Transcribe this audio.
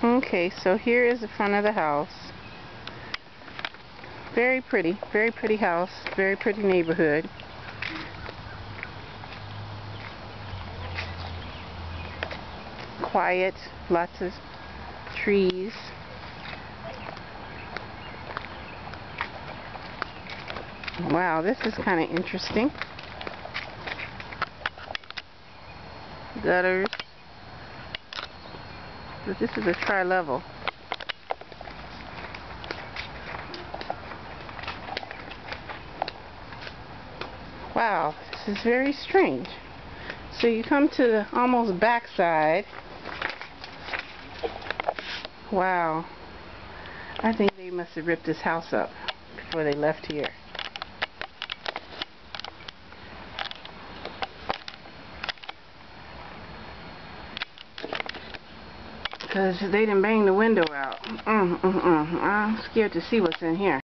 Okay, so here is the front of the house. Very pretty house, very pretty neighborhood. Quiet, lots of trees. Wow, this is kind of interesting. Gutters. But this is a tri-level. Wow, this is very strange. So you come to the almost backside. Wow. I think they must have ripped this house up before they left here. Because they didn't bang the window out. I'm scared to see what's in here.